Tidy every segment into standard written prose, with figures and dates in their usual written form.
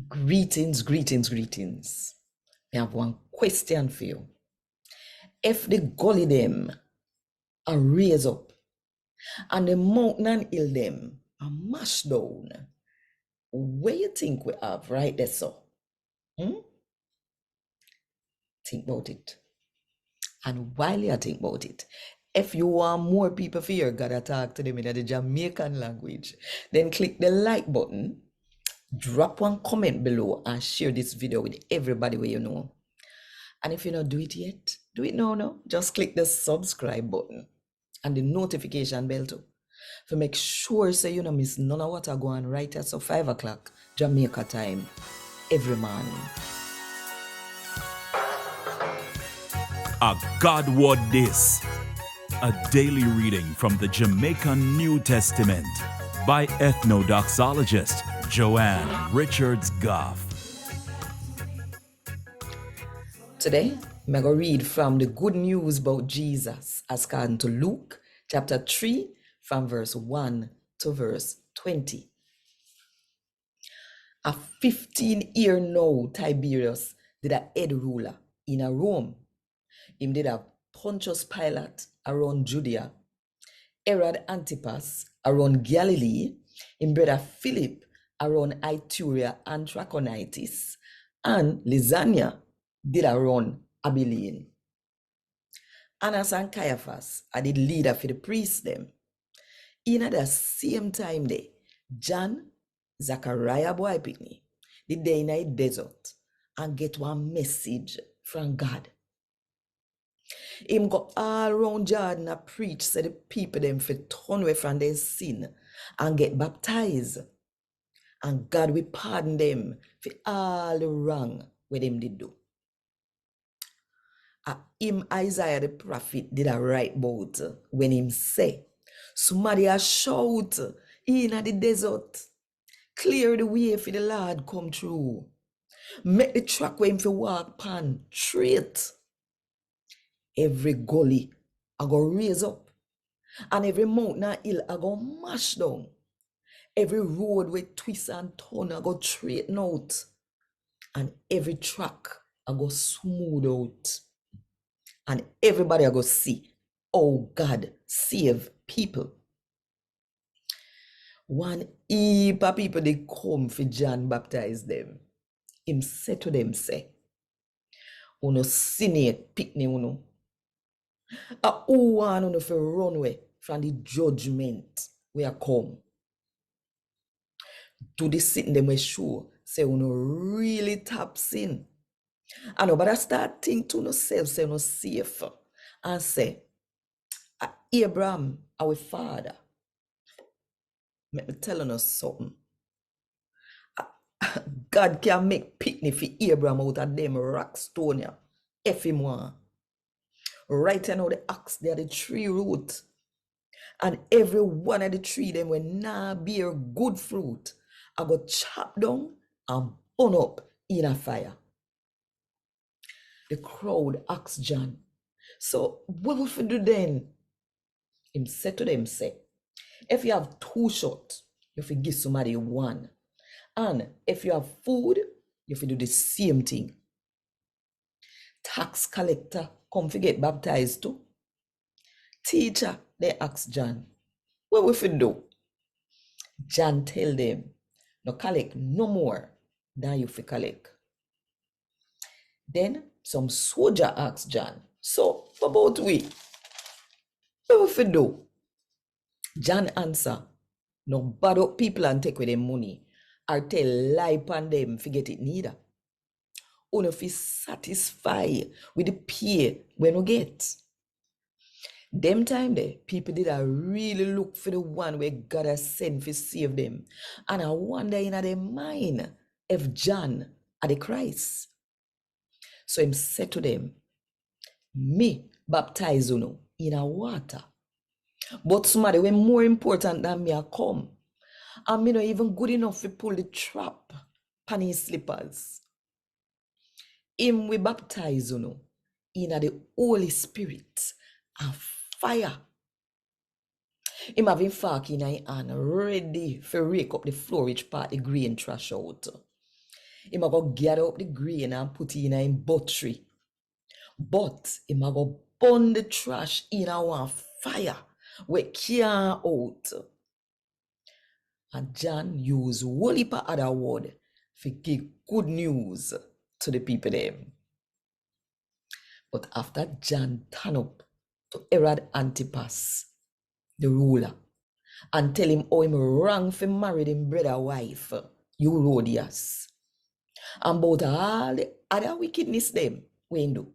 Greetings, greetings, greetings. I have one question for you. If the gully them are raised up and the mountain and hill them are mashed down, where you think we have right there, so? Think about it. And while you think about it, if you want more people for your God to talk to them in the Jamaican language, then click the like button, drop one comment below, and share this video with everybody where you know. And if you don't do it yet, do it now. No, just click the subscribe button and the notification bell too, to make sure so you don't miss none of what are going right at so 5 o'clock Jamaica time every morning. A God Word This, a daily reading from the Jamaican New Testament by Ethnodoxologist Joanne Richards Goffe. Today, I'm going to read from the good news about Jesus as according to Luke chapter 3 from verse 1 to verse 20. A 15-year now Tiberius did a head ruler in a Rome. Him did a Pontius Pilate around Judea, Herod Antipas around Galilee, him brother Philip around Iturea and Trachonitis, and Lysania did around Abilene. Annas and Caiaphas are the leader for the priests them. In at the same time there, John, Zachariah boy Pitney, did they in a desert and get one message from God. Him go all around Jordan and preach, say the people them for turn away from their sin and get baptized. And God will pardon them for all the wrong what them did do. Him Isaiah the prophet did a right about when him say, somebody a shout in the desert, clear the way for the Lord come through. Make the track where him for walk pan straight. Every gully I go raise up, and every mountain and hill I go mash down. Every road with twist and turn I go straighten out, and every track I go smooth out. And everybody I go see, oh God, save people. One heap of people they come for John baptize them. Him say to them, say, uno sinate picnic uno. Who want uno for run away from the judgment where come? Do the sitting them we sure say uno really tap sin. And nobody start think to yourself, say no safe. And say, Abraham, our father, let me tell us something. God can make picnic for Abraham out of them rock stone ya, if him want. Right now the axe, they are the tree root. And every one of the tree them will not bear good fruit. I go chop down and burn up in a fire. The crowd asked John, so what will we do then? Him said to them, say, if you have 2 shots, you have to give somebody 1. And if you have food, you have to do the same thing. Tax collector come to get baptized too. Teacher, they ask John, what will we do? John tell them, no collect no more than you fi collect. Then some soldier asked John, so what about we? What will we do? John answer, no bad up people and take with them money, or tell lie upon them forget it neither. Only fi satisfy with the pay when we get. Them time there, people did a really look for the one where God has sent to save them. And I wonder in their mind if John are the Christ. So him said to them, me baptize you in a water. But somebody when more important than me a come. And me not even good enough to pull the trap pan his slippers. Him we baptize you in the Holy Spirit and fire. Him having fork in his hand ready for rake up the floor which part the grain trash out. Him a go gather up the grain and put it in a buttery. But him a go burn the trash in a one fire we can't out. And John use whole heap of other word to give good news to the people them. But after John turn up to Herod Antipas, the ruler, and tell him how him wrong for marry him brother wife, Herodias, and about all the other wickedness them we do,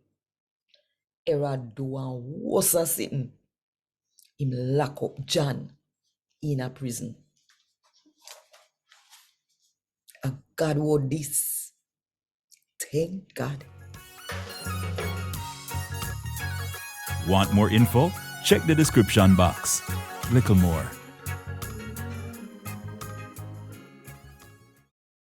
Herod do one worse sitting. Him lock up John in a prison. And God word this. Thank God. Want more info? Check the description box. Little more.